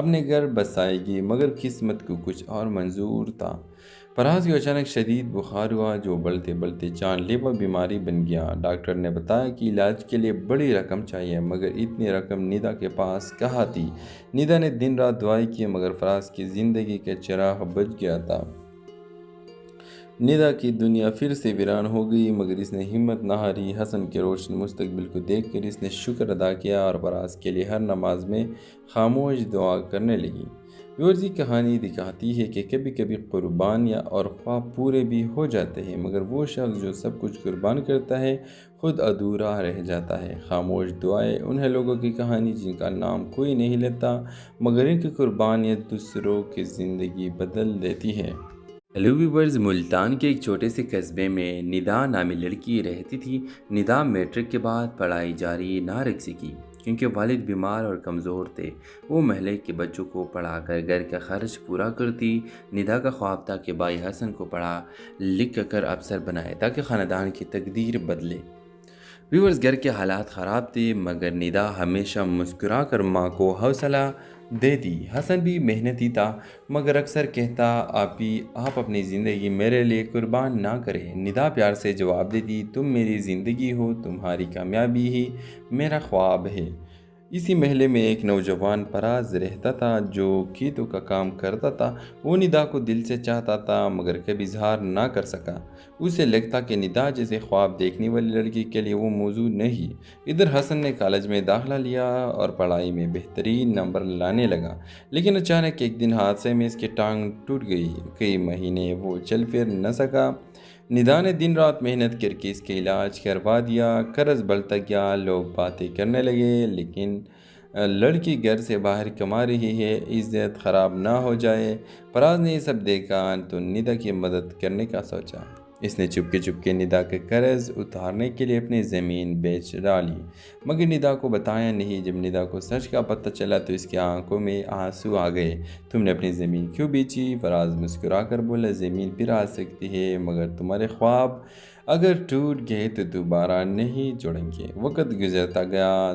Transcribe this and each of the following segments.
اپنے گھر بسائے گی مگر قسمت کو کچھ اور منظور تھا۔ فراز کو اچانک شدید بخار ہوا جو بڑھتے بڑھتے جان لیوا بیماری بن گیا۔ ڈاکٹر نے بتایا کہ علاج کے لیے بڑی رقم چاہیے مگر اتنی رقم ندا کے پاس کہاں تھی۔ ندا نے دن رات دعائیں کی مگر فراز کی زندگی کا چراغ بجھ گیا تھا۔ ندا کی دنیا پھر سے ویران ہو گئی مگر اس نے ہمت نہ ہاری۔ حسن کے روشن مستقبل کو دیکھ کر اس نے شکر ادا کیا اور فراز کے لیے ہر نماز میں خاموش دعا کرنے لگی۔ یہ کہانی دکھاتی ہے کہ کبھی کبھی قربانیاں اور خواب پورے بھی ہو جاتے ہیں مگر وہ شخص جو سب کچھ قربان کرتا ہے خود ادھورا رہ جاتا ہے۔ خاموش دعائیں انہیں لوگوں کی کہانی جن کا نام کوئی نہیں لیتا مگر ان کی قربانیاں دوسروں کی زندگی بدل دیتی ہے۔ ہیلو ویورز، ملتان کے ایک چھوٹے سے قصبے میں ندا نامی لڑکی رہتی تھی۔ ندا میٹرک کے بعد پڑھائی جاری نہ رکھ سکی کیونکہ والد بیمار اور کمزور تھے۔ وہ محلے کے بچوں کو پڑھا کر گھر کا خرچ پورا کرتی۔ ندا کا خواب تھا کہ بھائی حسن کو پڑھا لکھ کر افسر بنائے تاکہ خاندان کی تقدیر بدلے۔ ویورز، گھر کے حالات خراب تھے مگر ندا ہمیشہ مسکرا کر ماں کو حوصلہ دیتی۔ حسن بھی محنتی تھا مگر اکثر کہتا آپ اپنی زندگی میرے لیے قربان نہ کریں۔ ندا پیار سے جواب دیتی، تم میری زندگی ہو، تمہاری کامیابی ہی میرا خواب ہے۔ اسی محلے میں ایک نوجوان فراز رہتا تھا جو کھیتوں کا کام کرتا تھا۔ وہ ندا کو دل سے چاہتا تھا مگر کبھی اظہار نہ کر سکا۔ اسے لگتا کہ ندا جیسے خواب دیکھنے والی لڑکی کے لیے وہ موضوع نہیں۔ ادھر حسن نے کالج میں داخلہ لیا اور پڑھائی میں بہترین نمبر لانے لگا لیکن اچانک ایک دن حادثے میں اس کی ٹانگ ٹوٹ گئی۔ کئی مہینے وہ چل پھر نہ سکا۔ ندا نے دن رات محنت کر کے اس کا علاج کروا دیا۔ قرض بڑھتا گیا، لوگ باتیں کرنے لگے لیکن لڑکی گھر سے باہر کما رہی ہے، عزت خراب نہ ہو جائے۔ فراز نے یہ سب دیکھا تو ندا کی مدد کرنے کا سوچا۔ اس نے چپکے ندا کے قرض اتارنے کے لیے اپنی زمین بیچ ڈالی مگر ندا کو بتایا نہیں۔ جب ندا کو سچ کا پتہ چلا تو اس کی آنکھوں میں آنسو آ گئے۔ تم نے اپنی زمین کیوں بیچی؟ فراز مسکرا کر بولا، زمین پھر آ سکتی ہے مگر تمہارے خواب اگر ٹوٹ گئے تو دوبارہ نہیں جڑیں گے۔ وقت گزرتا گیا،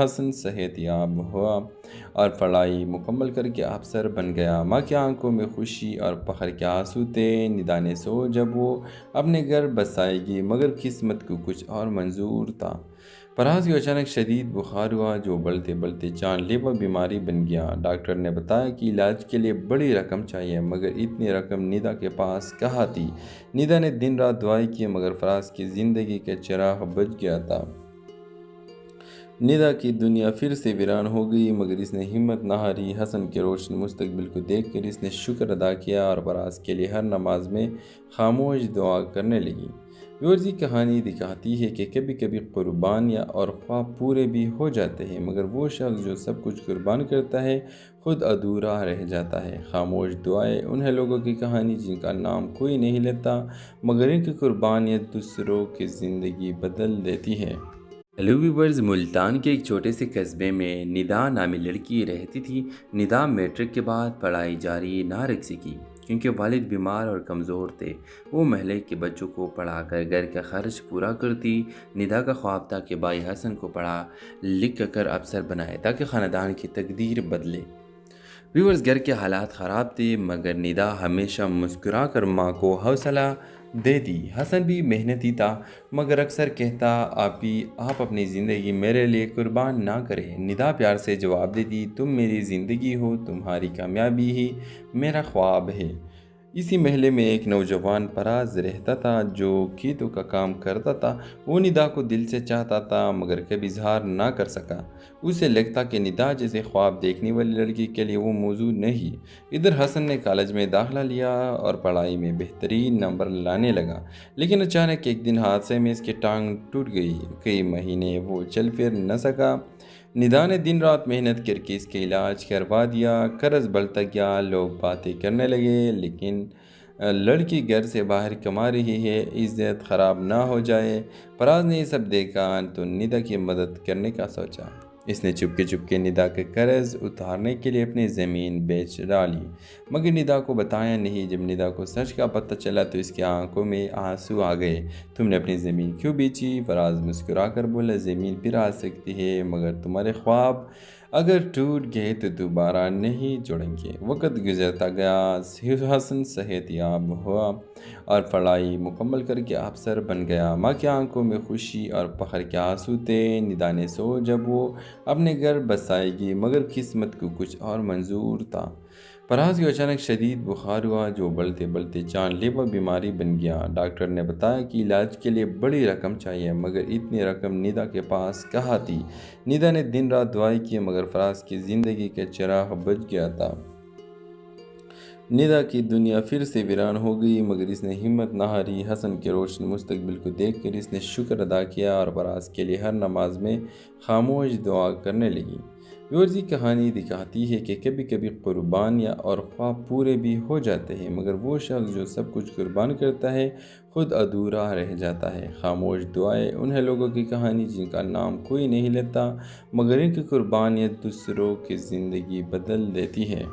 حسن صحت یاب ہوا اور پڑھائی مکمل کر کے افسر بن گیا۔ ماں کی آنکھوں میں خوشی اور فخر کے آنسو تھے۔ ندا نے جب وہ اپنے گھر بسائے گی مگر قسمت کو کچھ اور منظور تھا۔ فراز کو اچانک شدید بخار ہوا جو بڑھتے بڑھتے جان لیوا بیماری بن گیا۔ ڈاکٹر نے بتایا کہ علاج کے لیے بڑی رقم چاہیے مگر اتنی رقم ندا کے پاس کہاں تھی۔ ندا نے دن رات دعائیں کی مگر فراز کی زندگی کا چراغ بجھ گیا تھا۔ ندا کی دنیا پھر سے ویران ہو گئی مگر اس نے ہمت نہ ہاری۔ حسن کے روشن مستقبل کو دیکھ کر اس نے شکر ادا کیا اور فراز کے لیے ہر نماز میں خاموش دعا کرنے لگی۔ یہ کہانی دکھاتی ہے کہ کبھی کبھی قربانیاں اور خواب پورے بھی ہو جاتے ہیں مگر وہ شخص جو سب کچھ قربان کرتا ہے خود ادھورا رہ جاتا ہے۔ خاموش دعائیں انہیں لوگوں کی کہانی جن کا نام کوئی نہیں لیتا مگر ان کی قربانیاں دوسروں کی زندگی بدل دیتی ہے۔ ہیلو ویورز، ملتان کے ایک چھوٹے سے قصبے میں ندا نامی لڑکی رہتی تھی۔ ندا میٹرک کے بعد پڑھائی جاری نہ رکھ سکی کیونکہ والد بیمار اور کمزور تھے۔ وہ محلے کے بچوں کو پڑھا کر گھر کا خرچ پورا کرتی۔ ندا کا خواب تھا کہ بھائی حسن کو پڑھا لکھ کر افسر بنائے تاکہ خاندان کی تقدیر بدلے۔ ویورز، گھر کے حالات خراب تھے مگر ندا ہمیشہ مسکرا کر ماں کو حوصلہ دیتی۔ حسن بھی محنتی تھا مگر اکثر کہتا آپ اپنی زندگی میرے لیے قربان نہ کریں۔ ندا پیار سے جواب دیتی، تم میری زندگی ہو، تمہاری کامیابی ہی میرا خواب ہے۔ اسی محلے میں ایک نوجوان فراز رہتا تھا جو کھیتوں کا کام کرتا تھا۔ وہ ندا کو دل سے چاہتا تھا مگر کبھی اظہار نہ کر سکا۔ اسے لگتا کہ ندا جیسے خواب دیکھنے والی لڑکی کے لیے وہ موضوع نہیں۔ ادھر حسن نے کالج میں داخلہ لیا اور پڑھائی میں بہترین نمبر لانے لگا لیکن اچانک ایک دن حادثے میں اس کی ٹانگ ٹوٹ گئی۔ کئی مہینے وہ چل پھر نہ سکا۔ ندا نے دن رات محنت کر کے اس کا علاج کروا دیا۔ قرض بڑھتا گیا، لوگ باتیں کرنے لگے لیکن لڑکی گھر سے باہر کما رہی ہے، عزت خراب نہ ہو جائے۔ فراز نے یہ سب دیکھا تو ندا کی مدد کرنے کا سوچا۔ اس نے چپکے ندا کے قرض اتارنے کے لیے اپنی زمین بیچ ڈالی مگر ندا کو بتایا نہیں۔ جب ندا کو سچ کا پتہ چلا تو اس کی آنکھوں میں آنسو آ گئے۔ تم نے اپنی زمین کیوں بیچی؟ فراز مسکرا کر بولا، زمین پھر آ سکتی ہے مگر تمہارے خواب اگر ٹوٹ گئے تو دوبارہ نہیں جڑیں گے۔ وقت گزرتا گیا، حسن صحت یاب ہوا اور پڑھائی مکمل کر کے افسر بن گیا۔ ماں کی آنکھوں میں خوشی اور فخر کے آنسو تھے۔ ندا نے سو جب وہ اپنے گھر بسائے گی، مگر قسمت کو کچھ اور منظور تھا۔ فراز کو اچانک شدید بخار ہوا جو بڑھتے بڑھتے جان لیوا بیماری بن گیا۔ ڈاکٹر نے بتایا کہ علاج کے لیے بڑی رقم چاہیے، مگر اتنی رقم ندا کے پاس کہاں تھی۔ ندا نے دن رات دعائیں کی، مگر فراز کی زندگی کا چراغ بجھ گیا تھا۔ ندا کی دنیا پھر سے ویران ہو گئی، مگر اس نے ہمت نہ ہاری۔ حسن کے روشن مستقبل کو دیکھ کر اس نے شکر ادا کیا اور فراز کے لیے ہر نماز میں خاموش دعا کرنے لگی۔ یہ کہانی دکھاتی ہے کہ کبھی کبھی قربانیاں اور خواب پورے بھی ہو جاتے ہیں، مگر وہ شخص جو سب کچھ قربان کرتا ہے خود ادھورا رہ جاتا ہے۔ خاموش دعائیں انہیں لوگوں کی کہانی جن کا نام کوئی نہیں لیتا، مگر ان کی قربانیاں دوسروں کی زندگی بدل دیتی ہے۔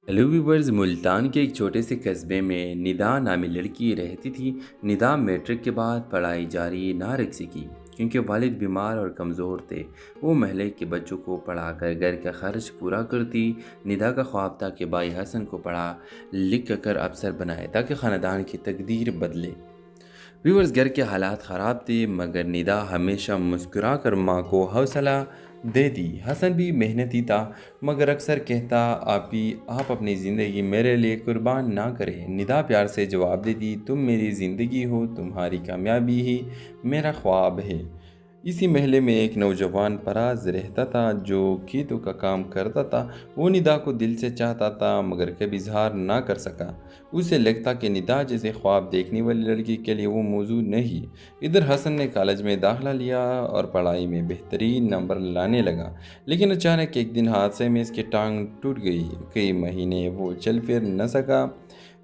ہیلو ویورز، ملتان کے ایک چھوٹے سے قصبے میں ندا نامی لڑکی رہتی تھی۔ ندا میٹرک کے بعد پڑھائی جاری نہ رکھ سکی کیونکہ والد بیمار اور کمزور تھے۔ وہ محلے کے بچوں کو پڑھا کر گھر کا خرچ پورا کرتی۔ ندا کا خواب تھا کہ بھائی حسن کو پڑھا لکھ کر افسر بنائے تاکہ خاندان کی تقدیر بدلے۔ ویورز، گھر کے حالات خراب تھے، مگر ندا ہمیشہ مسکرا کر ماں کو حوصلہ دیتی۔ حسن بھی محنتی تھا، مگر اکثر کہتا آپ اپنی زندگی میرے لیے قربان نہ کریں۔ ندا پیار سے جواب دیتی، تم میری زندگی ہو، تمہاری کامیابی ہی میرا خواب ہے۔ اسی محلے میں ایک نوجوان فراز رہتا تھا جو کھیتوں کا کام کرتا تھا۔ وہ ندا کو دل سے چاہتا تھا، مگر کبھی اظہار نہ کر سکا۔ اسے لگتا کہ ندا جیسے خواب دیکھنے والی لڑکی کے لیے وہ موجود نہیں۔ ادھر حسن نے کالج میں داخلہ لیا اور پڑھائی میں بہترین نمبر لانے لگا، لیکن اچانک ایک دن حادثے میں اس کی ٹانگ ٹوٹ گئی۔ کئی مہینے وہ چل پھر نہ سکا۔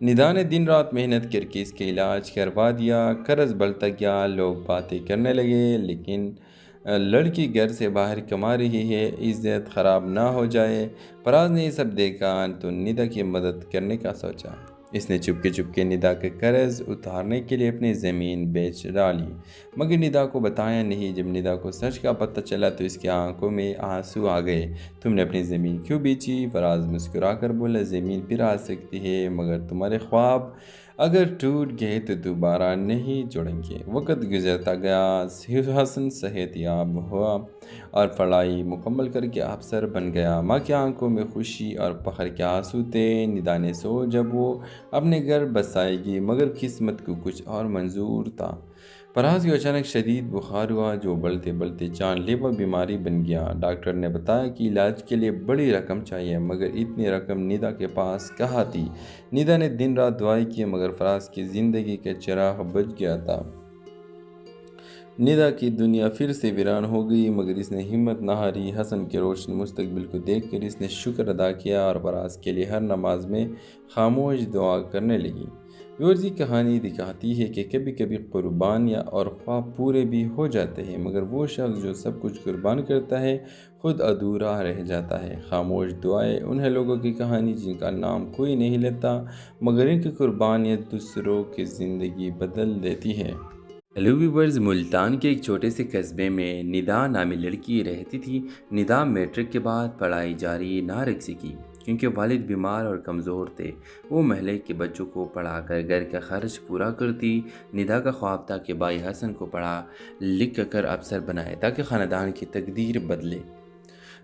ندا نے دن رات محنت کر کے اس کا علاج کروا دیا۔ قرض بڑھتا گیا، لوگ باتیں کرنے لگے، لیکن لڑکی گھر سے باہر کما رہی ہے، عزت خراب نہ ہو جائے۔ فراز نے یہ سب دیکھا تو ندا کی مدد کرنے کا سوچا۔ اس نے چپکے ندا کے قرض اتارنے کے لیے اپنی زمین بیچ ڈالی، مگر ندا کو بتایا نہیں۔ جب ندا کو سچ کا پتہ چلا تو اس کی آنکھوں میں آنسو آ گئے۔ تم نے اپنی زمین کیوں بیچی؟ فراز مسکرا کر بولا، زمین پھر آ سکتی ہے، مگر تمہارے خواب اگر ٹوٹ گئے تو دوبارہ نہیں جڑیں گے۔ وقت گزرتا گیا، حسن صحت یاب ہوا اور پڑھائی مکمل کر کے افسر بن گیا۔ ماں کی آنکھوں میں خوشی اور فخر کے آنسو تھے۔ ندا نے سو جب وہ اپنے گھر بسائے گی، مگر قسمت کو کچھ اور منظور تھا۔ فراز کو اچانک شدید بخار ہوا جو بڑھتے بڑھتے جان لیوا بیماری بن گیا۔ ڈاکٹر نے بتایا کہ علاج کے لیے بڑی رقم چاہیے، مگر اتنی رقم ندا کے پاس کہاں تھی۔ ندا نے دن رات دعائیں کی، مگر فراز کی زندگی کا چراغ بجھ گیا تھا۔ ندا کی دنیا پھر سے ویران ہو گئی، مگر اس نے ہمت نہ ہاری۔ حسن کے روشن مستقبل کو دیکھ کر اس نے شکر ادا کیا اور فراز کے لیے ہر نماز میں خاموش دعا کرنے لگی۔ یہ کہانی دکھاتی ہے کہ کبھی کبھی قربانیاں اور خواب پورے بھی ہو جاتے ہیں، مگر وہ شخص جو سب کچھ قربان کرتا ہے خود ادھورا رہ جاتا ہے۔ خاموش دعائیں انہیں لوگوں کی کہانی جن کا نام کوئی نہیں لیتا، مگر ان کی قربانیاں دوسروں کی زندگی بدل دیتی ہے۔ ہیلو ویورز، ملتان کے ایک چھوٹے سے قصبے میں ندا نامی لڑکی رہتی تھی۔ ندا میٹرک کے بعد پڑھائی جاری نہ رکھ سکی کیونکہ والد بیمار اور کمزور تھے۔ وہ محلے کے بچوں کو پڑھا کر گھر کا خرچ پورا کرتی۔ ندا کا خواب تھا کہ بھائی حسن کو پڑھا لکھ کر افسر بنائے تاکہ خاندان کی تقدیر بدلے۔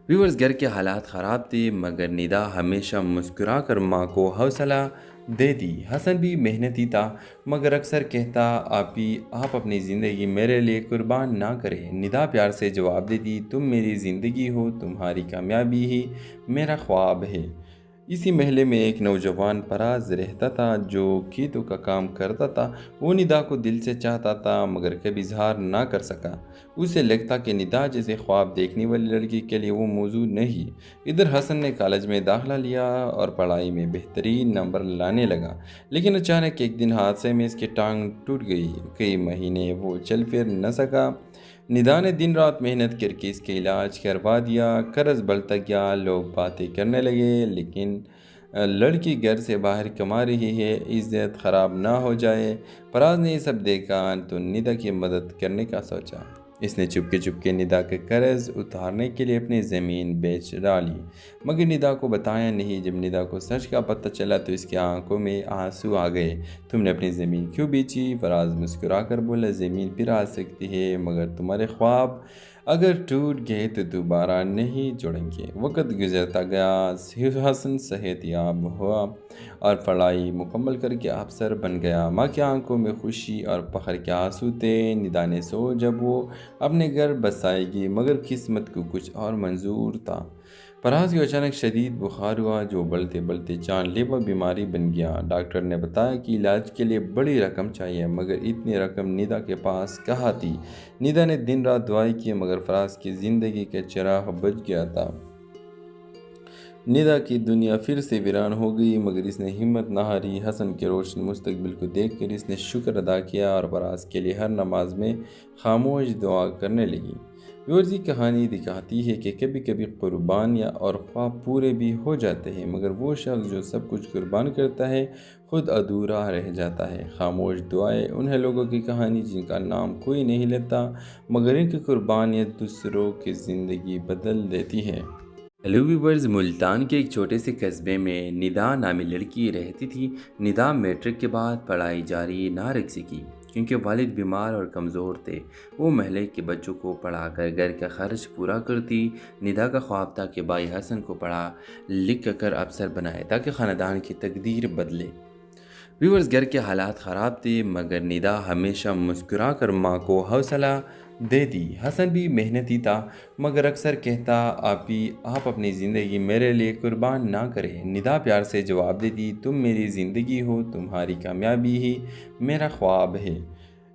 ویورز، گھر کے حالات خراب تھے، مگر ندا ہمیشہ مسکرا کر ماں کو حوصلہ دیتی۔ حسن بھی محنتی تھا، مگر اکثر کہتا آپ اپنی زندگی میرے لیے قربان نہ کریں۔ ندا پیار سے جواب دیتی، تم میری زندگی ہو، تمہاری کامیابی ہی میرا خواب ہے۔ اسی محلے میں ایک نوجوان فراز رہتا تھا جو کھیتوں کا کام کرتا تھا۔ وہ ندا کو دل سے چاہتا تھا، مگر کبھی اظہار نہ کر سکا۔ اسے لگتا کہ ندا جیسے خواب دیکھنے والی لڑکی کے لیے وہ موجود نہیں۔ ادھر حسن نے کالج میں داخلہ لیا اور پڑھائی میں بہترین نمبر لانے لگا، لیکن اچانک ایک دن حادثے میں اس کی ٹانگ ٹوٹ گئی۔ کئی مہینے وہ چل پھر نہ سکا۔ ندا نے دن رات محنت کر کے اس کا علاج کروا دیا۔ قرض بڑھتا گیا، لوگ باتیں کرنے لگے، لیکن لڑکی گھر سے باہر کما رہی ہے، عزت خراب نہ ہو جائے۔ فراز نے یہ سب دیکھا تو ندا کی مدد کرنے کا سوچا۔ اس نے چپکے چپکے ندا کے قرض اتارنے کے لیے اپنی زمین بیچ ڈالی، مگر ندا کو بتایا نہیں۔ جب ندا کو سچ کا پتہ چلا تو اس کی آنکھوں میں آنسو آ گئے۔ تم نے اپنی زمین کیوں بیچی؟ فراز مسکرا کر بولا، زمین پھر آ سکتی ہے مگر تمہارے خواب اگر ٹوٹ گئے تو دوبارہ نہیں جڑیں گے۔ وقت گزرتا گیا، حسن صحت یاب ہوا اور پڑھائی مکمل کر کے افسر بن گیا۔ ماں کی آنکھوں میں خوشی اور فخر کے آنسو تھے۔ ندا نے سو جب وہ اپنے گھر بسائے گی مگر قسمت کو کچھ اور منظور تھا۔ فراز کو اچانک شدید بخار ہوا جو بڑھتے بڑھتے جان لیوا بیماری بن گیا۔ ڈاکٹر نے بتایا کہ علاج کے لیے بڑی رقم چاہیے مگر اتنی رقم ندا کے پاس کہاں تھی۔ ندا نے دن رات دعائیں کی مگر فراز کی زندگی کا چراغ بجھ گیا تھا۔ ندا کی دنیا پھر سے ویران ہو گئی مگر اس نے ہمت نہ ہاری۔ حسن کے روشن مستقبل کو دیکھ کر اس نے شکر ادا کیا اور فراز کے لیے ہر نماز میں خاموش دعا کرنے لگی۔ یہ کہانی دکھاتی ہے کہ کبھی کبھی قربانیاں اور خواب پورے بھی ہو جاتے ہیں مگر وہ شخص جو سب کچھ قربان کرتا ہے خود ادھورا رہ جاتا ہے۔ خاموش دعائیں انہیں لوگوں کی کہانی جن کا نام کوئی نہیں لیتا مگر ان کی قربانیاں دوسروں کی زندگی بدل دیتی ہے۔ ہیلو ویورز، ملتان کے ایک چھوٹے سے قصبے میں ندا نامی لڑکی رہتی تھی۔ ندا میٹرک کے بعد پڑھائی جاری نہ رکھ سکی کیونکہ والد بیمار اور کمزور تھے۔ وہ محلے کے بچوں کو پڑھا کر گھر کا خرچ پورا کرتی۔ ندا کا خواب تھا کہ بھائی حسن کو پڑھا لکھ کر افسر بنائے تاکہ خاندان کی تقدیر بدلے۔ ویورز، گھر کے حالات خراب تھے مگر ندا ہمیشہ مسکرا کر ماں کو حوصلہ دیتی۔ حسن بھی محنتی تھا مگر اکثر کہتا، آپ اپنی زندگی میرے لیے قربان نہ کریں۔ ندا پیار سے جواب دیتی، تم میری زندگی ہو، تمہاری کامیابی ہی میرا خواب ہے۔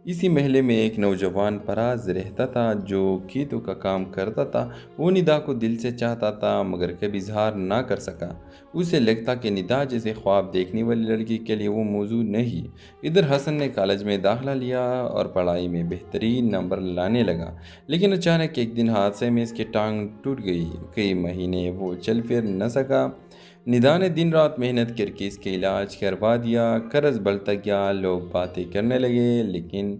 اسی محلے میں ایک نوجوان فراز رہتا تھا جو کھیتوں کا کام کرتا تھا۔ وہ ندا کو دل سے چاہتا تھا مگر کبھی اظہار نہ کر سکا۔ اسے لگتا کہ ندا جیسے خواب دیکھنے والی لڑکی کے لیے وہ موضوع نہیں۔ ادھر حسن نے کالج میں داخلہ لیا اور پڑھائی میں بہترین نمبر لانے لگا لیکن اچانک ایک دن حادثے میں اس کی ٹانگ ٹوٹ گئی۔ کئی مہینے وہ چل پھر نہ سکا۔ ندا نے دن رات محنت کر کے اس کے علاج کروا دیا۔ قرض بڑھتا گیا، لوگ باتیں کرنے لگے لیکن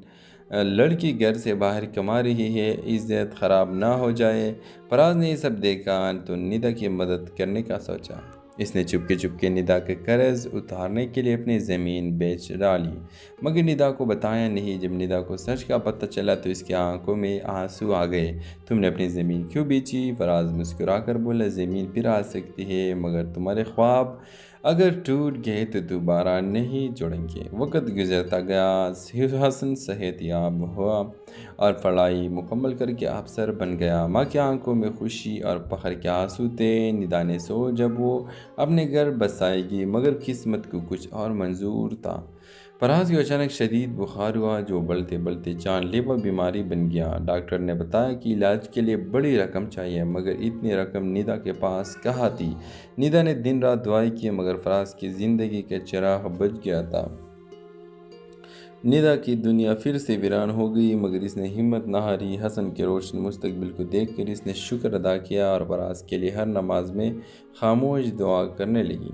لڑکی گھر سے باہر کما رہی ہے، عزت خراب نہ ہو جائے۔ فراز نے یہ سب دیکھا تو ندا کی مدد کرنے کا سوچا۔ اس نے چپکے چپکے ندا کے قرض اتارنے کے لیے اپنی زمین بیچ ڈالی مگر ندا کو بتایا نہیں۔ جب ندا کو سچ کا پتہ چلا تو اس کی آنکھوں میں آنسو آ گئے۔ تم نے اپنی زمین کیوں بیچی؟ فراز مسکرا کر بولا، زمین پھر آ سکتی ہے مگر تمہارے خواب اگر ٹوٹ گئے تو دوبارہ نہیں جڑیں گے۔ وقت گزرتا گیا، حسن صحت یاب ہوا اور پڑھائی مکمل کر کے افسر بن گیا۔ ماں کی آنکھوں میں خوشی اور فخر کے آنسو تھے۔ ندا نے سو جب وہ اپنے گھر بسائے گی مگر قسمت کو کچھ اور منظور تھا۔ فراز کو اچانک شدید بخار ہوا جو بڑھتے بڑھتے جان لیوا بیماری بن گیا۔ ڈاکٹر نے بتایا کہ علاج کے لیے بڑی رقم چاہیے مگر اتنی رقم ندا کے پاس کہاں تھی۔ ندا نے دن رات دعائیں کی مگر فراز کی زندگی کا چراغ بجھ گیا تھا۔ ندا کی دنیا پھر سے ویران ہو گئی مگر اس نے ہمت نہ ہاری۔ حسن کے روشن مستقبل کو دیکھ کر اس نے شکر ادا کیا اور فراز کے لیے ہر نماز میں خاموش دعا کرنے لگی۔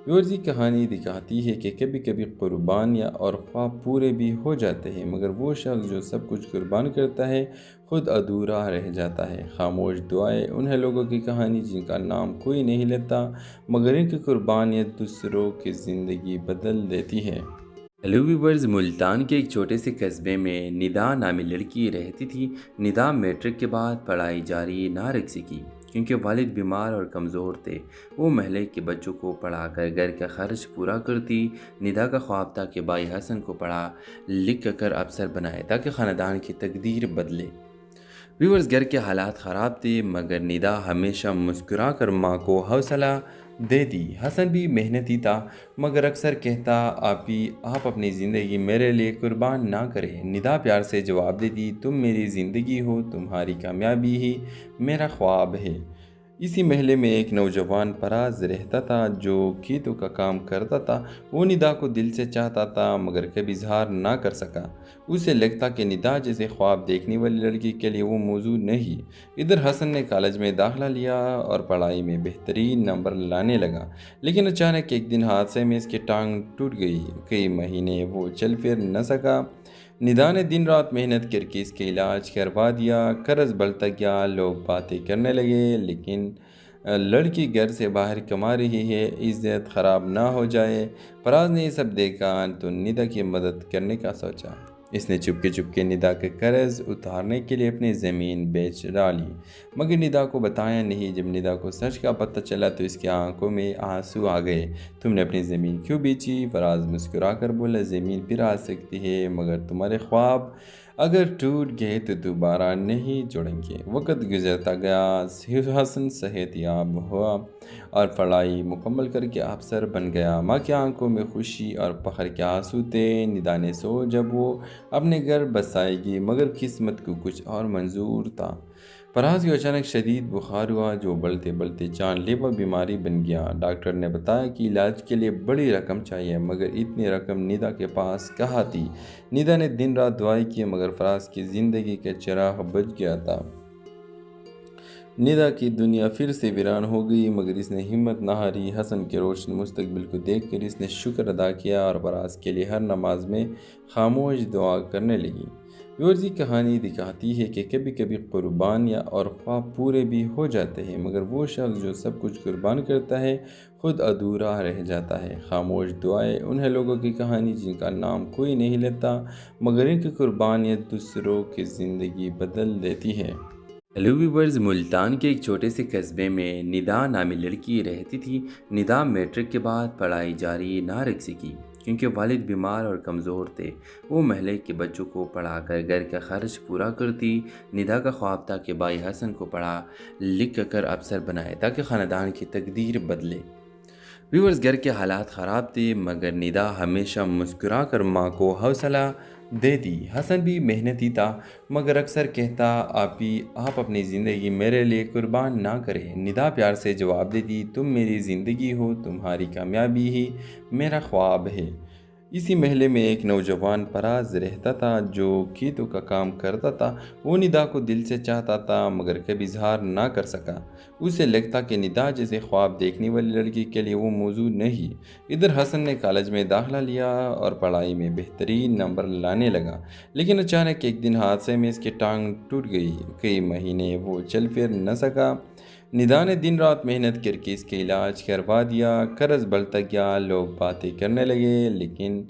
یہ کہانی دکھاتی ہے کہ کبھی کبھی قربانیاں اور خواب پورے بھی ہو جاتے ہیں مگر وہ شخص جو سب کچھ قربان کرتا ہے خود ادھورا رہ جاتا ہے۔ خاموش دعائیں انہیں لوگوں کی کہانی جن کا نام کوئی نہیں لیتا مگر ان کی قربانیاں دوسروں کی زندگی بدل دیتی ہے۔ ہیلو ویورز، ملتان کے ایک چھوٹے سے قصبے میں ندا نامی لڑکی رہتی تھی۔ ندا میٹرک کے بعد پڑھائی جاری نہ رکھ سکی کیونکہ والد بیمار اور کمزور تھے۔ وہ محلے کے بچوں کو پڑھا کر گھر کا خرچ پورا کرتی۔ ندا کا خواب تھا کہ بھائی حسن کو پڑھا لکھ کر افسر بنائے تاکہ خاندان کی تقدیر بدلے۔ ویورز، گھر کے حالات خراب تھے مگر ندا ہمیشہ مسکرا کر ماں کو حوصلہ دیتی۔ حسن بھی محنتی تھا مگر اکثر کہتا، آپ اپنی زندگی میرے لیے قربان نہ کریں۔ ندا پیار سے جواب دیتی، تم میری زندگی ہو، تمہاری کامیابی ہی میرا خواب ہے۔ اسی محلے میں ایک نوجوان فراز رہتا تھا جو کھیتوں کا کام کرتا تھا۔ وہ ندا کو دل سے چاہتا تھا مگر کبھی اظہار نہ کر سکا۔ اسے لگتا کہ ندا جیسے خواب دیکھنے والی لڑکی کے لیے وہ موضوع نہیں۔ ادھر حسن نے کالج میں داخلہ لیا اور پڑھائی میں بہترین نمبر لانے لگا لیکن اچانک ایک دن حادثے میں اس کی ٹانگ ٹوٹ گئی۔ کئی مہینے وہ چل پھر نہ سکا۔ ندا نے دن رات محنت کر کے اس کے علاج کروا دیا، قرض بڑھتا گیا، لوگ باتیں کرنے لگے، لیکن لڑکی گھر سے باہر کما رہی ہے، عزت خراب نہ ہو جائے۔ فراز نے یہ سب دیکھا تو ندا کی مدد کرنے کا سوچا۔ اس نے چپکے ندا کے قرض اتارنے کے لیے اپنی زمین بیچ ڈالی، مگر ندا کو بتایا نہیں۔ جب ندا کو سچ کا پتہ چلا تو اس کی آنکھوں میں آنسو آ گئے۔ تم نے اپنی زمین کیوں بیچی؟ فراز مسکرا کر بولا، زمین پھر آ سکتی ہے، مگر تمہارے خواب اگر ٹوٹ گئے تو دوبارہ نہیں جڑیں گے۔ وقت گزرتا گیا، حسن صحت یاب ہوا اور پڑھائی مکمل کر کے افسر بن گیا۔ ماں کی آنکھوں میں خوشی اور فخر کے آنسو تھے۔ ندا نے سو جب وہ اپنے گھر بسائے گی، مگر قسمت کو کچھ اور منظور تھا۔ فراز کو اچانک شدید بخار ہوا جو بڑھتے بڑھتے جان لیوا بیماری بن گیا۔ ڈاکٹر نے بتایا کہ علاج کے لیے بڑی رقم چاہیے، مگر اتنی رقم ندا کے پاس کہاں تھی۔ ندا نے دن رات دعائیں کی، مگر فراز کی زندگی کا چراغ بجھ گیا تھا۔ ندا کی دنیا پھر سے ویران ہو گئی، مگر اس نے ہمت نہ ہاری۔ حسن کے روشن مستقبل کو دیکھ کر اس نے شکر ادا کیا اور فراز کے لیے ہر نماز میں خاموش دعا کرنے لگی۔ یہ کہانی دکھاتی ہے کہ کبھی کبھی قربانیاں اور خواب پورے بھی ہو جاتے ہیں، مگر وہ شخص جو سب کچھ قربان کرتا ہے خود ادھورا رہ جاتا ہے۔ خاموش دعائیں انہیں لوگوں کی کہانی جن کا نام کوئی نہیں لیتا، مگر ان کی قربانیاں دوسروں کی زندگی بدل دیتی ہے۔ ہیلو ویورز، ملتان کے ایک چھوٹے سے قصبے میں ندا نامی لڑکی رہتی تھی۔ ندا میٹرک کے بعد پڑھائی جاری نہ رکھ سکی کیونکہ والد بیمار اور کمزور تھے۔ وہ محلے کے بچوں کو پڑھا کر گھر کا خرچ پورا کرتی۔ ندا کا خواب تھا کہ بھائی حسن کو پڑھا لکھ کر افسر بنائے تاکہ خاندان کی تقدیر بدلے۔ ویورز، گھر کے حالات خراب تھے، مگر ندا ہمیشہ مسکرا کر ماں کو حوصلہ دیتی۔ حسن بھی محنتی تھا، مگر اکثر کہتا، آپ اپنی زندگی میرے لیے قربان نہ کریں۔ ندا پیار سے جواب دیتی، تم میری زندگی ہو، تمہاری کامیابی ہی میرا خواب ہے۔ اسی محلے میں ایک نوجوان فراز رہتا تھا جو کھیتوں کا کام کرتا تھا۔ وہ ندا کو دل سے چاہتا تھا، مگر کبھی اظہار نہ کر سکا۔ اسے لگتا کہ ندا جیسے خواب دیکھنے والی لڑکی کے لیے وہ موضوع نہیں۔ ادھر حسن نے کالج میں داخلہ لیا اور پڑھائی میں بہترین نمبر لانے لگا، لیکن اچانک ایک دن حادثے میں اس کی ٹانگ ٹوٹ گئی۔ کئی مہینے وہ چل پھر نہ سکا۔ ندا نے دن رات محنت کر کے اس کے علاج کروا دیا، قرض بڑھتا گیا، لوگ باتیں کرنے لگے، لیکن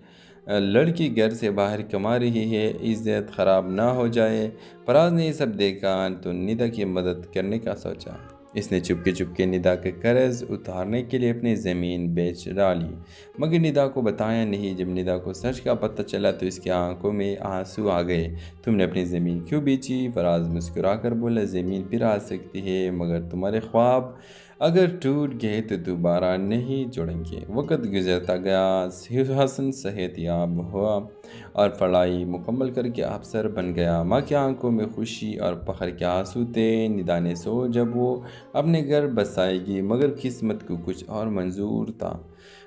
لڑکی گھر سے باہر کما رہی ہے، عزت خراب نہ ہو جائے۔ فراز نے یہ سب دیکھا تو ندا کی مدد کرنے کا سوچا۔ اس نے چپکے ندا کے قرض اتارنے کے لیے اپنی زمین بیچ ڈالی، مگر ندا کو بتایا نہیں۔ جب ندا کو سچ کا پتہ چلا تو اس کی آنکھوں میں آنسو آ گئے۔ تم نے اپنی زمین کیوں بیچی؟ فراز مسکرا کر بولا، زمین پھر آ سکتی ہے، مگر تمہارے خواب اگر ٹوٹ گئے تو دوبارہ نہیں جڑیں گے۔ وقت گزرتا گیا، حسن صحت یاب ہوا اور پڑھائی مکمل کر کے افسر بن گیا۔ ماں کی آنکھوں میں خوشی اور فخر کے آنسو تھے۔ ندا نے سو جب وہ اپنے گھر بسائے گی، مگر قسمت کو کچھ اور منظور تھا۔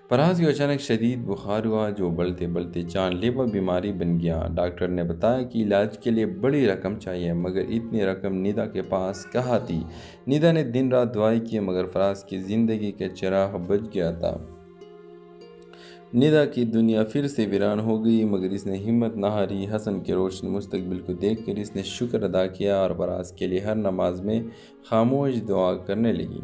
فراز کو اچانک شدید بخار ہوا جو بڑھتے بڑھتے جان لیوا بیماری بن گیا۔ ڈاکٹر نے بتایا کہ علاج کے لیے بڑی رقم چاہیے، مگر اتنی رقم ندا کے پاس کہاں تھی۔ ندا نے دن رات دعائیں کی، مگر فراز کی زندگی کا چراغ بجھ گیا تھا۔ ندا کی دنیا پھر سے ویران ہو گئی، مگر اس نے ہمت نہ ہاری۔ حسن کے روشن مستقبل کو دیکھ کر اس نے شکر ادا کیا اور فراز کے لیے ہر نماز میں خاموش دعا کرنے لگی۔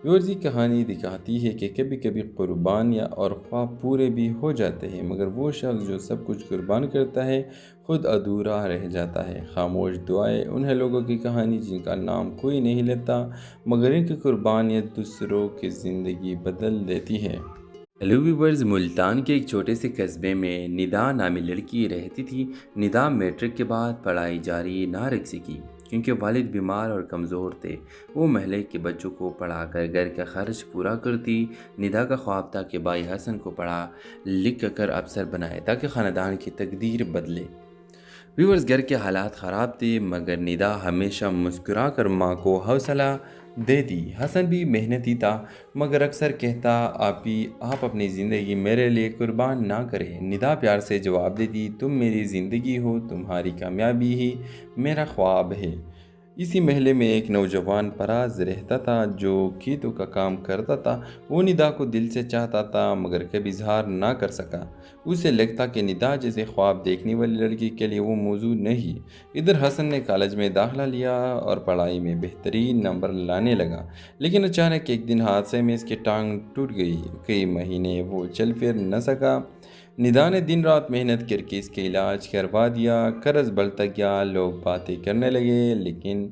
یہ کہانی دکھاتی ہے کہ کبھی کبھی قربانیاں اور خواب پورے بھی ہو جاتے ہیں، مگر وہ شخص جو سب کچھ قربان کرتا ہے خود ادھورا رہ جاتا ہے۔ خاموش دعائیں انہیں لوگوں کی کہانی جن کا نام کوئی نہیں لیتا، مگر ان کی قربانیاں دوسروں کی زندگی بدل دیتی ہے۔ ہیلو ویورز، ملتان کے ایک چھوٹے سے قصبے میں ندا نامی لڑکی رہتی تھی۔ ندا میٹرک کے بعد پڑھائی جاری نہ رکھ سکی کیونکہ والد بیمار اور کمزور تھے۔ وہ محلے کے بچوں کو پڑھا کر گھر کا خرچ پورا کرتی۔ ندا کا خواب تھا کہ بھائی حسن کو پڑھا لکھ کر افسر بنائے تاکہ خاندان کی تقدیر بدلے۔ ویورز، گھر کے حالات خراب تھے، مگر ندا ہمیشہ مسکرا کر ماں کو حوصلہ دیتی۔ حسن بھی محنتی تھا، مگر اکثر کہتا، آپ اپنی زندگی میرے لیے قربان نہ کریں۔ ندا پیار سے جواب دیتی، تم میری زندگی ہو، تمہاری کامیابی ہی میرا خواب ہے۔ اسی محلے میں ایک نوجوان پراز رہتا تھا جو کھیتوں کا کام کرتا تھا۔ وہ ندا کو دل سے چاہتا تھا مگر کبھی اظہار نہ کر سکا۔ اسے لگتا کہ ندا جیسے خواب دیکھنے والی لڑکی کے لیے وہ موضوع نہیں۔ ادھر حسن نے کالج میں داخلہ لیا اور پڑھائی میں بہترین نمبر لانے لگا، لیکن اچانک ایک دن حادثے میں اس کی ٹانگ ٹوٹ گئی۔ کئی مہینے وہ چل پھر نہ سکا۔ ندا نے دن رات محنت کر کے اس کے علاج کروا دیا۔ قرض بڑھتا گیا، لوگ باتیں کرنے لگے لیکن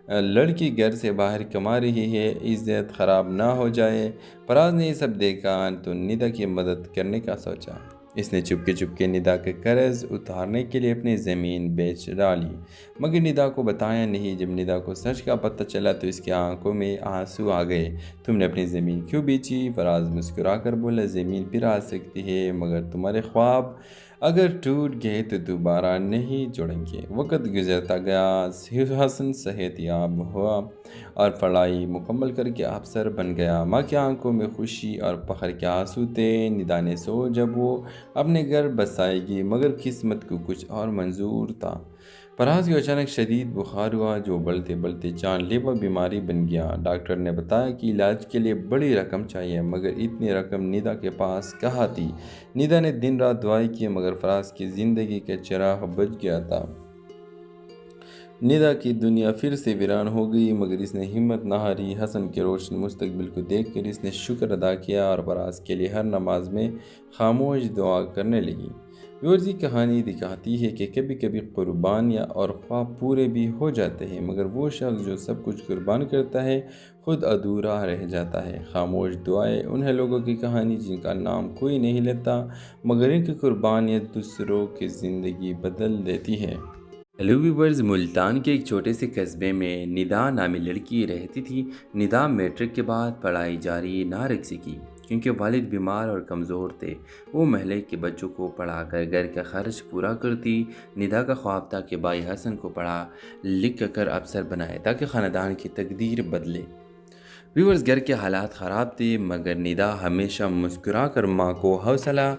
لڑکی گھر سے باہر کما رہی ہے، عزت خراب نہ ہو جائے۔ فراز نے یہ سب دیکھا تو ندا کی مدد کرنے کا سوچا۔ اس نے چپکے ندا کے قرض اتارنے کے لیے اپنی زمین بیچ ڈالی، مگر ندا کو بتایا نہیں۔ جب ندا کو سچ کا پتہ چلا تو اس کی آنکھوں میں آنسو آ گئے۔ تم نے اپنی زمین کیوں بیچی؟ فراز مسکرا کر بولا، زمین پھر آ سکتی ہے مگر تمہارے خواب اگر ٹوٹ گئے تو دوبارہ نہیں جڑیں گے۔ وقت گزرتا گیا، حسن صحت یاب ہوا اور پڑھائی مکمل کر کے افسر بن گیا۔ ماں کی آنکھوں میں خوشی اور فخر کے آنسو تھے۔ ندا نے جب وہ اپنے گھر بسائے گی مگر قسمت کو کچھ اور منظور تھا۔ فراز کو اچانک شدید بخار ہوا جو بڑھتے بڑھتے جان لیوا بیماری بن گیا۔ ڈاکٹر نے بتایا کہ علاج کے لیے بڑی رقم چاہیے مگر اتنی رقم ندا کے پاس کہاں تھی۔ ندا نے دن رات دعائیں کی مگر فراز کی زندگی کا چراغ بجھ گیا تھا۔ ندا کی دنیا پھر سے ویران ہو گئی مگر اس نے ہمت نہ ہاری۔ حسن کے روشن مستقبل کو دیکھ کر اس نے شکر ادا کیا اور فراز کے لیے ہر نماز میں خاموش دعا کرنے لگی۔ یہ کہانی دکھاتی ہے کہ کبھی کبھی قربانیاں اور خواب پورے بھی ہو جاتے ہیں مگر وہ شخص جو سب کچھ قربان کرتا ہے خود ادھورا رہ جاتا ہے۔ خاموش دعائیں انہیں لوگوں کی کہانی جن کا نام کوئی نہیں لیتا مگر ان کی قربانیاں دوسروں کی زندگی بدل دیتی ہے۔ ہیلو ویورز، ملتان کے ایک چھوٹے سے قصبے میں ندا نامی لڑکی رہتی تھی۔ ندا میٹرک کے بعد پڑھائی جاری نہ رکھ سکی کیونکہ والد بیمار اور کمزور تھے۔ وہ محلے کے بچوں کو پڑھا کر گھر کا خرچ پورا کرتی۔ ندا کا خواب تھا کہ بھائی حسن کو پڑھا لکھ کر افسر بنائے تاکہ خاندان کی تقدیر بدلے۔ ویورز، گھر کے حالات خراب تھے مگر ندا ہمیشہ مسکرا کر ماں کو حوصلہ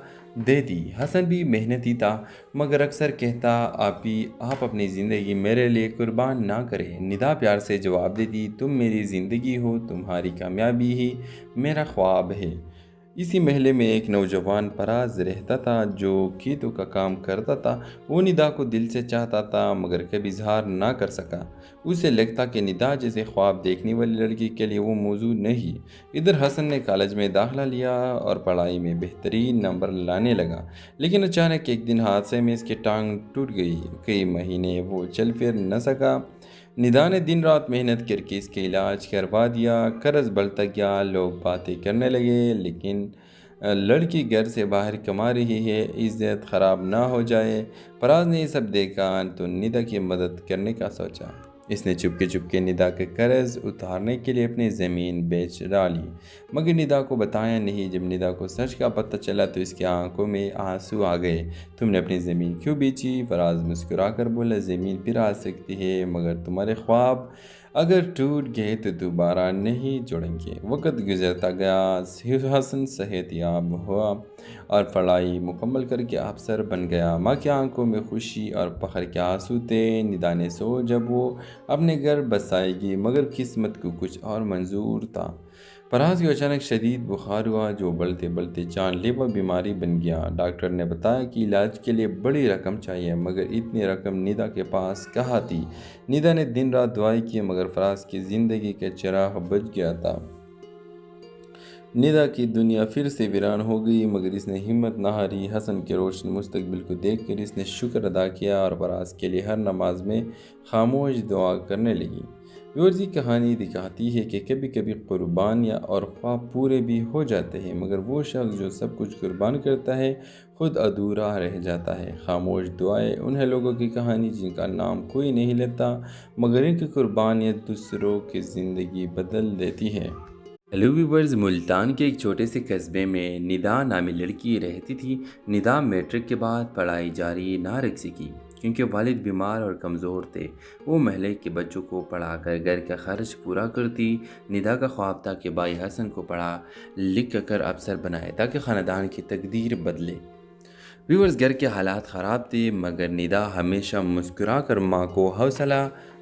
دیتی۔ حسن بھی محنتی تھا مگر اکثر کہتا، آپ اپنی زندگی میرے لیے قربان نہ کریں۔ ندا پیار سے جواب دیتی، تم میری زندگی ہو، تمہاری کامیابی ہی میرا خواب ہے۔ اسی محلے میں ایک نوجوان پراز رہتا تھا جو کھیتوں کا کام کرتا تھا۔ وہ ندا کو دل سے چاہتا تھا مگر کبھی اظہار نہ کر سکا۔ اسے لگتا کہ ندا جیسے خواب دیکھنے والی لڑکی کے لیے وہ موضوع نہیں۔ ادھر حسن نے کالج میں داخلہ لیا اور پڑھائی میں بہترین نمبر لانے لگا، لیکن اچانک ایک دن حادثے میں اس کی ٹانگ ٹوٹ گئی۔ کئی مہینے وہ چل پھر نہ سکا۔ ندا نے دن رات محنت کر کے اس کے علاج کروا دیا۔ قرض بڑھتا گیا، لوگ باتیں کرنے لگے لیکن لڑکی گھر سے باہر کما رہی ہے، عزت خراب نہ ہو جائے۔ فراز نے یہ سب دیکھا تو ندا کی مدد کرنے کا سوچا۔ اس نے چپکے ندا کے قرض اتارنے کے لیے اپنی زمین بیچ ڈالی، مگر ندا کو بتایا نہیں۔ جب ندا کو سچ کا پتہ چلا تو اس کی آنکھوں میں آنسو آ گئے۔ تم نے اپنی زمین کیوں بیچی؟ فراز مسکرا کر بولا، زمین پھر آ سکتی ہے مگر تمہارے خواب اگر ٹوٹ گئے تو دوبارہ نہیں جڑیں گے۔ وقت گزرتا گیا، حسن صحت یاب ہوا اور پڑھائی مکمل کر کے افسر بن گیا۔ ماں کی آنکھوں میں خوشی اور فخر کے آنسو تھے۔ ندا نے جب وہ اپنے گھر بسائے گی مگر قسمت کو کچھ اور منظور تھا۔ فراز کو اچانک شدید بخار ہوا جو بڑھتے بڑھتے جان لیوا بیماری بن گیا۔ ڈاکٹر نے بتایا کہ علاج کے لیے بڑی رقم چاہیے مگر اتنی رقم ندا کے پاس کہاں تھی۔ ندا نے دن رات دعائیں کی مگر فراز کی زندگی کا چراغ بجھ گیا تھا۔ ندا کی دنیا پھر سے ویران ہو گئی مگر اس نے ہمت نہ ہاری۔ حسن کے روشن مستقبل کو دیکھ کر اس نے شکر ادا کیا اور فراز کے لیے ہر نماز میں خاموش دعا کرنے لگی۔ یہ کہانی دکھاتی ہے کہ کبھی کبھی قربانیاں اور خواب پورے بھی ہو جاتے ہیں مگر وہ شخص جو سب کچھ قربان کرتا ہے خود ادھورا رہ جاتا ہے۔ خاموش دعائیں انہیں لوگوں کی کہانی جن کا نام کوئی نہیں لیتا مگر ان کی قربانیاں دوسروں کی زندگی بدل دیتی ہے۔ ہیلو ویورز، ملتان کے ایک چھوٹے سے قصبے میں ندا نامی لڑکی رہتی تھی۔ ندا میٹرک کے بعد پڑھائی جاری نہ رکھ سکی کیونکہ والد بیمار اور کمزور تھے۔ وہ محلے کے بچوں کو پڑھا کر گھر کا خرچ پورا کرتی۔ ندا کا خواب تھا کہ بھائی حسن کو پڑھا لکھ کر افسر بنائے تاکہ خاندان کی تقدیر بدلے۔ ویورز، گھر کے حالات خراب تھے مگر ندا ہمیشہ مسکرا کر ماں کو حوصلہ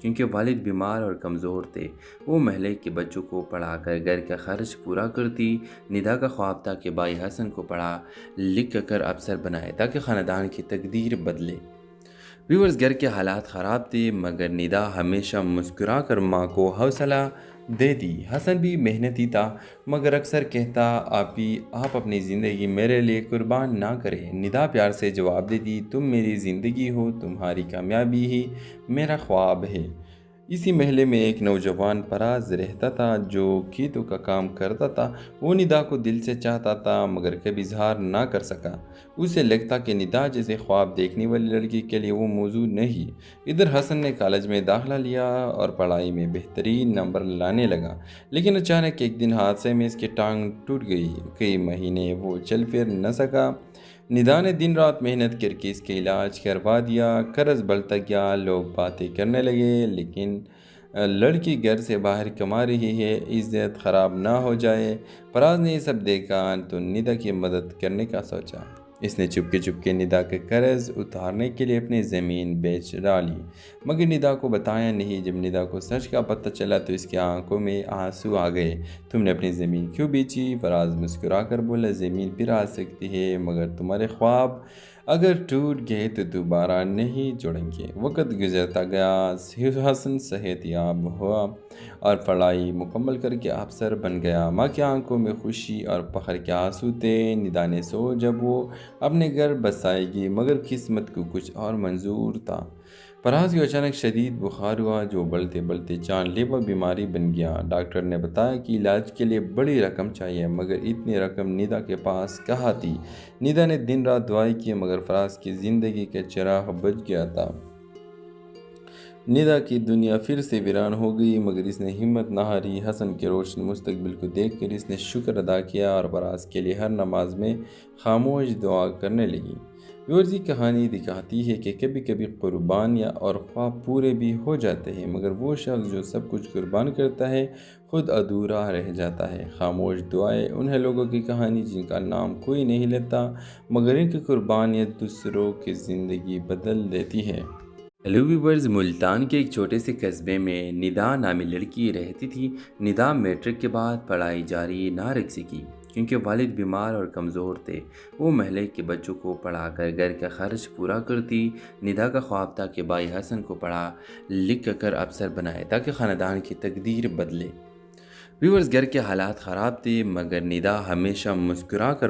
کیونکہ والد بیمار اور کمزور تھے۔ وہ محلے کے بچوں کو پڑھا کر گھر کا خرچ پورا کرتی۔ ندا کا خواب تھا کہ بھائی حسن کو پڑھا لکھ کر افسر بنائے تاکہ خاندان کی تقدیر بدلے۔ ویورز، گھر کے حالات خراب تھے مگر ندا ہمیشہ مسکرا کر ماں کو حوصلہ دیتی۔ حسن بھی محنتی تھا مگر اکثر کہتا آپ اپنی زندگی میرے لیے قربان نہ کریں۔ ندا پیار سے جواب دیتی، تم میری زندگی ہو، تمہاری کامیابی ہی میرا خواب ہے۔ اسی محلے میں ایک نوجوان پراز رہتا تھا جو کھیتوں کا کام کرتا تھا۔ وہ ندا کو دل سے چاہتا تھا مگر کبھی اظہار نہ کر سکا۔ اسے لگتا کہ ندا جیسے خواب دیکھنے والی لڑکی کے لیے وہ موضوع نہیں۔ ادھر حسن نے کالج میں داخلہ لیا اور پڑھائی میں بہترین نمبر لانے لگا، لیکن اچانک ایک دن حادثے میں اس کی ٹانگ ٹوٹ گئی۔ کئی مہینے وہ چل پھر نہ سکا۔ ندا نے دن رات محنت کر کے اس کے علاج کروا دیا۔ قرض بڑھتا گیا، لوگ باتیں کرنے لگے لیکن لڑکی گھر سے باہر کما رہی ہے، عزت خراب نہ ہو جائے۔ فراز نے یہ سب دیکھا تو ندا کی مدد کرنے کا سوچا۔ اس نے چپکے ندا کے قرض اتارنے کے لیے اپنی زمین بیچ ڈالی مگر ندا کو بتایا نہیں۔ جب ندا کو سچ کا پتہ چلا تو اس کی آنکھوں میں آنسو آ گئے۔ تم نے اپنی زمین کیوں بیچی؟ فراز مسکرا کر بولا، زمین پھر آ سکتی ہے مگر تمہارے خواب اگر ٹوٹ گئے تو دوبارہ نہیں جڑیں گے۔ وقت گزرتا گیا، حسن صحت یاب ہوا اور پڑھائی مکمل کر کے افسر بن گیا۔ ماں کی آنکھوں میں خوشی اور فخر کے آنسو تھے۔ ندا نے جب وہ اپنے گھر بسائے گی مگر قسمت کو کچھ اور منظور تھا۔ فراز کو اچانک شدید بخار ہوا جو بڑھتے بڑھتے جان لیوا بیماری بن گیا۔ ڈاکٹر نے بتایا کہ علاج کے لیے بڑی رقم چاہیے مگر اتنی رقم ندا کے پاس کہاں تھی۔ ندا نے دن رات دعائیں کی مگر فراز کی زندگی کا چراغ بجھ گیا تھا۔ ندا کی دنیا پھر سے ویران ہو گئی مگر اس نے ہمت نہ ہاری۔ حسن کے روشن مستقبل کو دیکھ کر اس نے شکر ادا کیا اور فراز کے لیے ہر نماز میں خاموش دعا کرنے لگی۔ یہ کہانی دکھاتی ہے کہ کبھی کبھی قربانیاں اور خواب پورے بھی ہو جاتے ہیں مگر وہ شخص جو سب کچھ قربان کرتا ہے خود ادھورا رہ جاتا ہے۔ خاموش دعائیں انہیں لوگوں کی کہانی جن کا نام کوئی نہیں لیتا مگر ان کی قربانیاں دوسروں کی زندگی بدل دیتی ہے۔ ہیلو ویورز، ملتان کے ایک چھوٹے سے قصبے میں ندا نامی لڑکی رہتی تھی۔ ندا میٹرک کے بعد پڑھائی جاری نہ رکھ سکی کیونکہ والد بیمار اور کمزور تھے۔ وہ محلے کے بچوں کو پڑھا کر گھر کا خرچ پورا کرتی۔ ندا کا خواب تھا کہ بھائی حسن کو پڑھا لکھ کر افسر بنائے تاکہ خاندان کی تقدیر بدلے۔ ویورز، گھر کے حالات خراب تھے مگر ندا ہمیشہ مسکرا کر